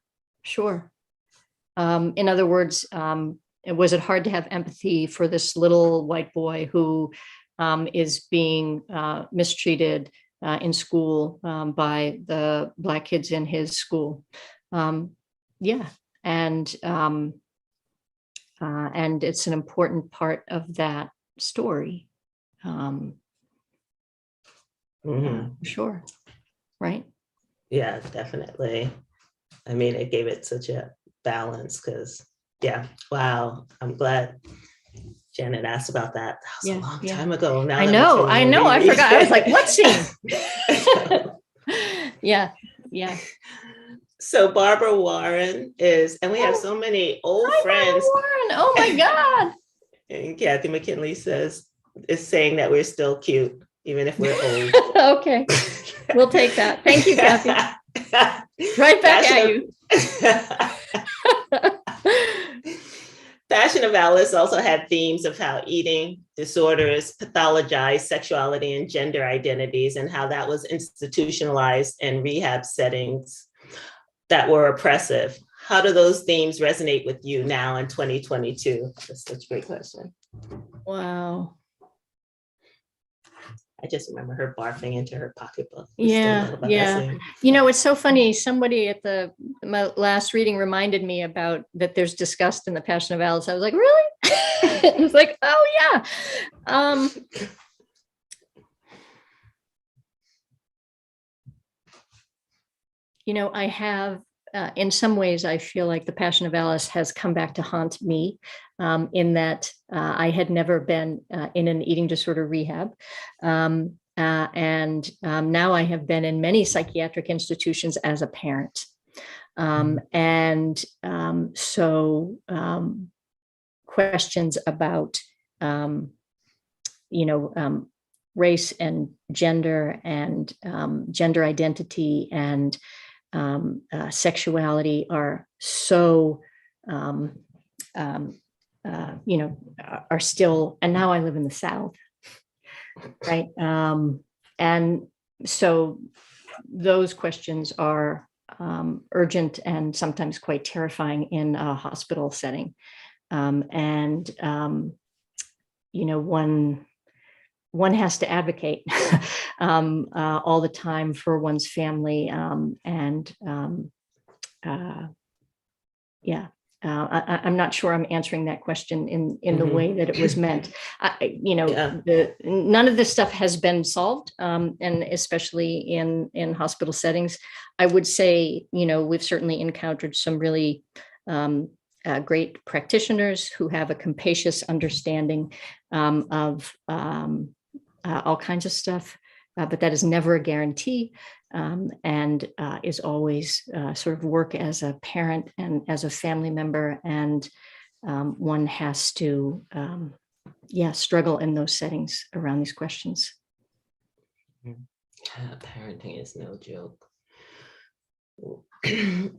[SPEAKER 2] In other words, was it hard to have empathy for this little white boy who is being mistreated in school by the Black kids in his school? Yeah, and it's an important part of that story. Sure, right?
[SPEAKER 3] Yeah, definitely. I mean, it gave it such a balance because, wow, I'm glad Janet asked about that. That was a long time ago. Now
[SPEAKER 2] I know. I forgot. I was like, what scene? Yeah.
[SPEAKER 3] So Barbara Warren is, and we have so many old friends.
[SPEAKER 2] Barbara Warren. Oh my God.
[SPEAKER 3] And Kathy McKinley is saying that we're still cute, even if we're old.
[SPEAKER 2] Okay. We'll take that. Thank you, Kathy. Right back at you.
[SPEAKER 3] Passion of Alice also had themes of how eating disorders pathologize sexuality and gender identities, and how that was institutionalized in rehab settings that were oppressive. How do those themes resonate with you now in 2022? That's such a great question.
[SPEAKER 2] Wow.
[SPEAKER 3] I just remember her barfing into her pocketbook.
[SPEAKER 2] Yeah. It's so funny. Somebody at my last reading reminded me about that there's disgust in the Passion of Alice. I was like, really? It was like, oh yeah. I have, in some ways, I feel like the Passion of Alice has come back to haunt me, in that I had never been in an eating disorder rehab. And now I have been in many psychiatric institutions as a parent. So questions about, race and gender identity and sexuality are so, are still, and now I live in the South, right? And so those questions are urgent and sometimes quite terrifying in a hospital setting. One has to advocate all the time for one's family. I'm not sure I'm answering that question in the way that it was meant. None of this stuff has been solved, and especially in hospital settings. I would say, we've certainly encountered some really great practitioners who have a capacious understanding of all kinds of stuff, but that is never a guarantee, and is always sort of work as a parent and as a family member, and one has to, struggle in those settings around these questions.
[SPEAKER 3] Parenting is no joke.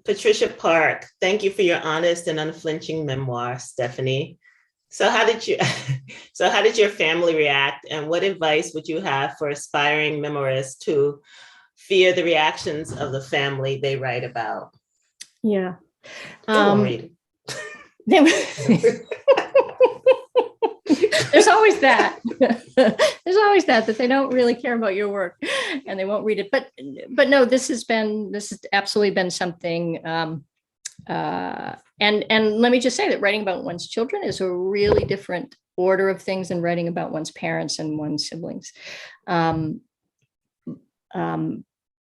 [SPEAKER 3] Patricia Park, thank you for your honest and unflinching memoir, Stephanie. So how did your family react, and what advice would you have for aspiring memoirists who fear the reactions of the family they write about?
[SPEAKER 2] Yeah.
[SPEAKER 3] They won't read
[SPEAKER 2] it. There's always that. There's always that they don't really care about your work and they won't read it. But no, this has absolutely been something. And let me just say that writing about one's children is a really different order of things than writing about one's parents and one's siblings.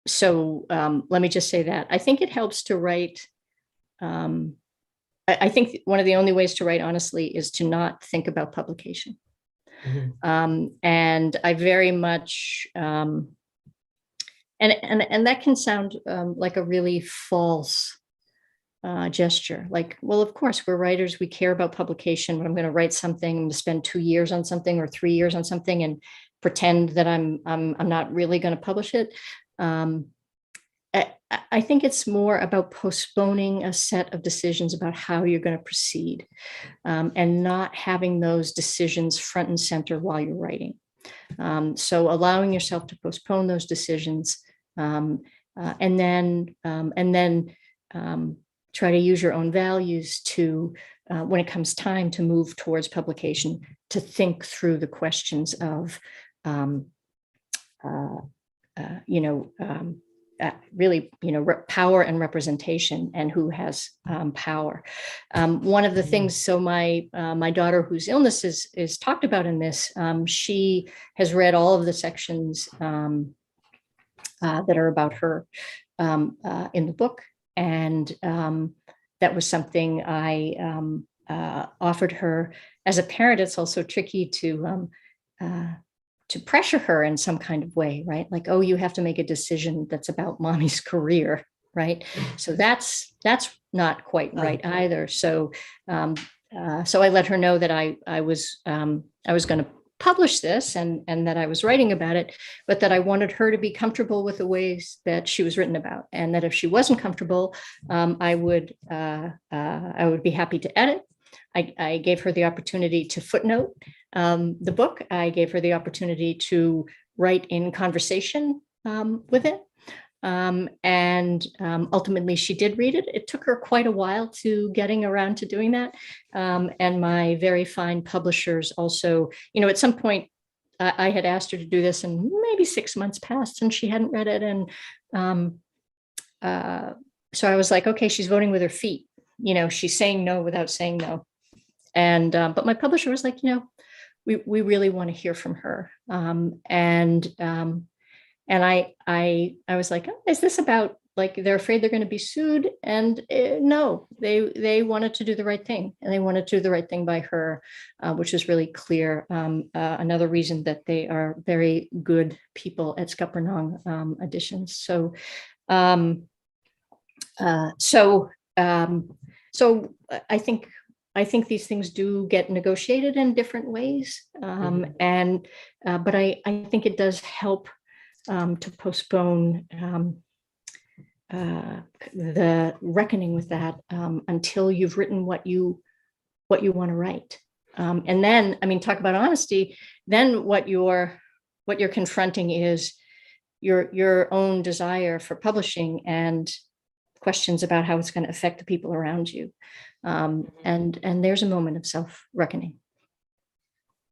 [SPEAKER 2] So let me just say that I think it helps to write. I think one of the only ways to write honestly is to not think about publication. Mm-hmm. And I very much, and that can sound like a really false gesture. Like, well, of course, we're writers, we care about publication. When I'm going to write something, I'm going to spend 2 years on something or 3 years on something and pretend that I'm not really going to publish it. I think it's more about postponing a set of decisions about how you're going to proceed, and not having those decisions front and center while you're writing. So allowing yourself to postpone those decisions, and then try to use your own values to, when it comes time to move towards publication, to think through the questions of, really, power and representation, and who has power. One of the things, so my daughter, whose illness is talked about in this, she has read all of the sections that are about her in the book, and that was something I offered her. As a parent, it's also tricky to pressure her in some kind of way, right? Like, oh, you have to make a decision that's about mommy's career, right? So that's not quite right either. So so I let her know that I was going to publish this and that I was writing about it, but that I wanted her to be comfortable with the ways that she was written about, and that if she wasn't comfortable, I would be happy to edit. I gave her the opportunity to footnote the book. I gave her the opportunity to write in conversation with it. And ultimately she did read it. It took her quite a while to getting around to doing that. And my very fine publishers also, at some point I had asked her to do this, and maybe 6 months passed and she hadn't read it. And so I was like, okay, she's voting with her feet. She's saying no without saying no. And but my publisher was like, we really want to hear from her. And I was like, oh, is this about, like, they're afraid they're going to be sued? And no, they wanted to do the right thing, and they wanted to do the right thing by her, which is really clear. Another reason that they are very good people at Scuppernong Editions. So I think these things do get negotiated in different ways, but I think it does help to postpone the reckoning with that until you've written what you want to write, and then, talk about honesty. Then what you're confronting is your own desire for publishing and questions about how it's going to affect the people around you. And there's a moment of self-reckoning.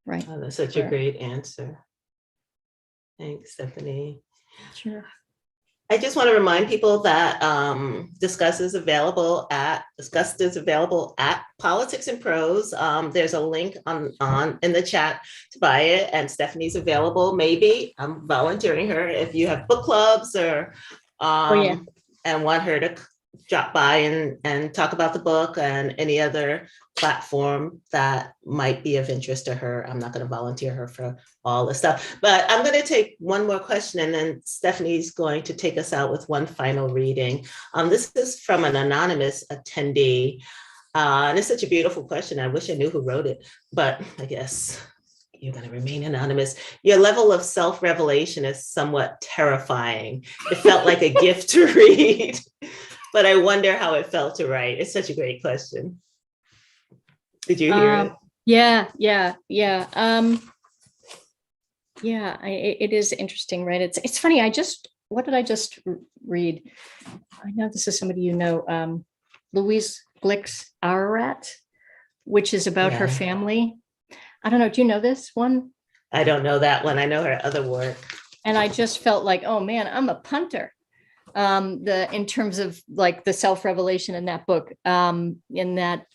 [SPEAKER 2] Right.
[SPEAKER 3] Oh, that's such a great answer. Thanks, Stephanie.
[SPEAKER 2] Sure.
[SPEAKER 3] I just want to remind people that Disgust is available at Politics and Prose. There's a link on in the chat to buy it, and Stephanie's available. Maybe I'm volunteering her if you have book clubs or and want her to drop by and talk about the book and any other platform that might be of interest to her. I'm not going to volunteer her for all the stuff, but I'm going to take one more question, and then Stephanie's going to take us out with one final reading. This is from an anonymous attendee. And it's such a beautiful question. I wish I knew who wrote it, but I guess you're going to remain anonymous. Your level of self-revelation is somewhat terrifying. It felt like a gift to read, but I wonder how it felt to write. It's such a great question. Did you hear it?
[SPEAKER 2] Yeah. It is interesting, right? It's funny. What did I just read? I know this is somebody you know, Louise Glick's Ararat, which is about her family. I don't know. Do you know this one?
[SPEAKER 3] I don't know that one. I know her other work.
[SPEAKER 2] And I just felt like, oh man, I'm a punter. In terms of like the self-revelation in that book, in that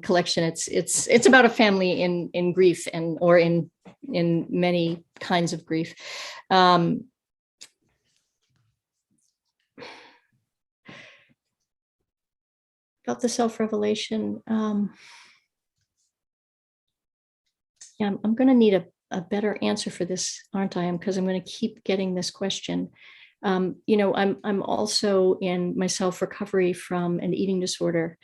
[SPEAKER 2] collection, it's about a family in grief or in many kinds of grief. About the self-revelation, yeah, I'm going to need a better answer for this, aren't I? Because I'm going to keep getting this question. I'm also in my self-recovery from an eating disorder.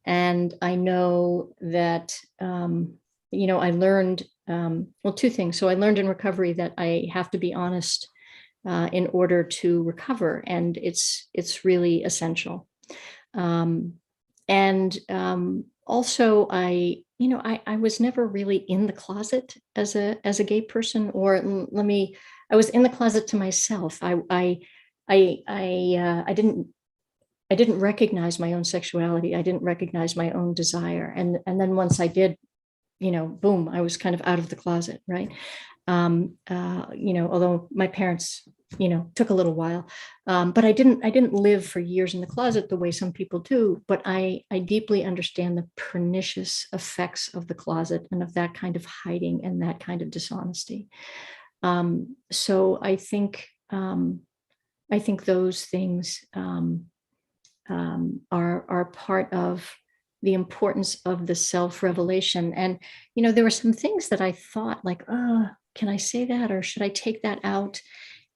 [SPEAKER 2] And I know that, I learned, two things. So I learned in recovery that I have to be honest in order to recover. And it's really essential. Also I was never really in the closet as a gay person, or I was in the closet to myself. I didn't recognize my own sexuality. I didn't recognize my own desire. And then once I did, boom, I was kind of out of the closet, right? Although my parents, took a little while, but I didn't live for years in the closet the way some people do, but I deeply understand the pernicious effects of the closet and of that kind of hiding and that kind of dishonesty. So I think those things are part of the importance of the self-revelation. And, there were some things that I thought like, can I say that, or should I take that out?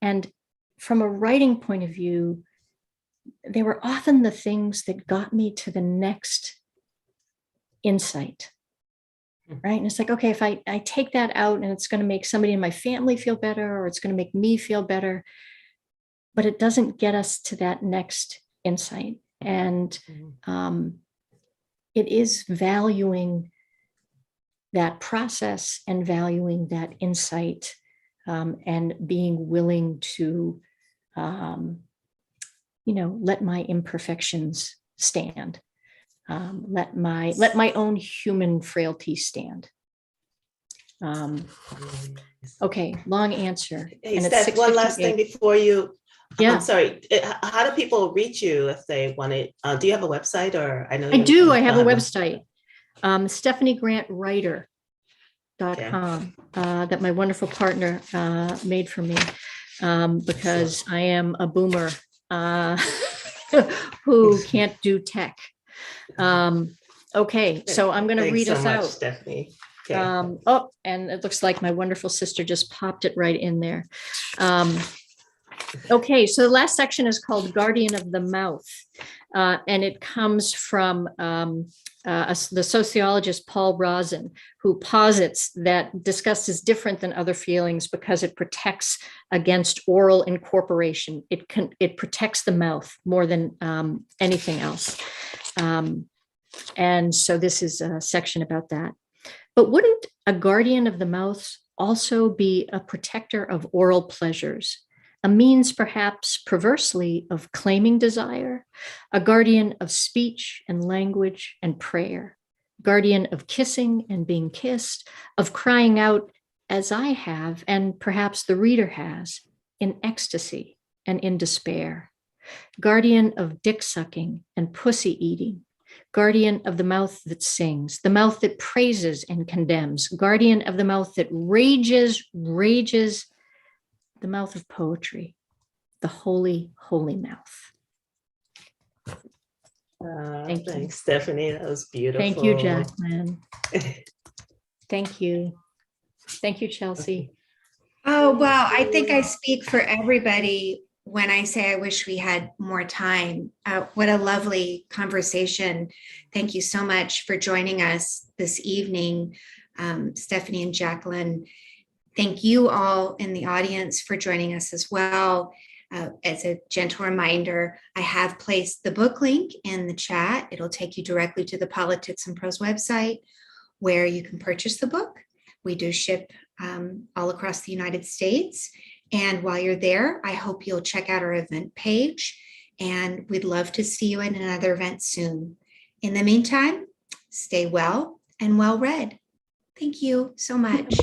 [SPEAKER 2] And from a writing point of view, they were often the things that got me to the next insight. Right. And it's like, okay, if I take that out and it's going to make somebody in my family feel better, or it's going to make me feel better, but it doesn't get us to that next insight. And it is valuing that process and valuing that insight, and being willing to, let my imperfections stand. Let my own human frailty stand. Okay, long answer.
[SPEAKER 3] Hey,
[SPEAKER 2] And
[SPEAKER 3] Steph, one last thing before you.
[SPEAKER 2] Yeah.
[SPEAKER 3] I'm sorry. How do people reach you if they want it? Do you have a website, or I know
[SPEAKER 2] I do. I have a
[SPEAKER 3] one.
[SPEAKER 2] website, StephanieGrantWriter.com, that my wonderful partner made for me, because I am a boomer who can't do tech. Okay, so I'm going to read us out.
[SPEAKER 3] Stephanie. Okay.
[SPEAKER 2] And it looks like my wonderful sister just popped it right in there. Okay, so the last section is called Guardian of the Mouth, and it comes from the sociologist Paul Rozin, who posits that disgust is different than other feelings because it protects against oral incorporation. It protects the mouth more than anything else. And so this is a section about that. But wouldn't a guardian of the mouth also be a protector of oral pleasures? A means, perhaps perversely, of claiming desire, a guardian of speech and language and prayer, guardian of kissing and being kissed, of crying out, as I have, and perhaps the reader has, in ecstasy and in despair, guardian of dick sucking and pussy eating, guardian of the mouth that sings, the mouth that praises and condemns, guardian of the mouth that rages, the mouth of poetry, the holy, holy mouth.
[SPEAKER 3] Thanks, Stephanie. That was beautiful.
[SPEAKER 2] Thank you, Jacqueline. Thank you. Thank you, Chelsea.
[SPEAKER 1] Oh, well, I think I speak for everybody when I say I wish we had more time, what a lovely conversation. Thank you so much for joining us this evening, Stephanie and Jacqueline. Thank you all in the audience for joining us as well. As a gentle reminder, I have placed the book link in the chat. It'll take you directly to the Politics and Prose website where you can purchase the book. We do ship all across the United States. And while you're there, I hope you'll check out our event page, and we'd love to see you in another event soon. In the meantime, stay well and well read. Thank you so much.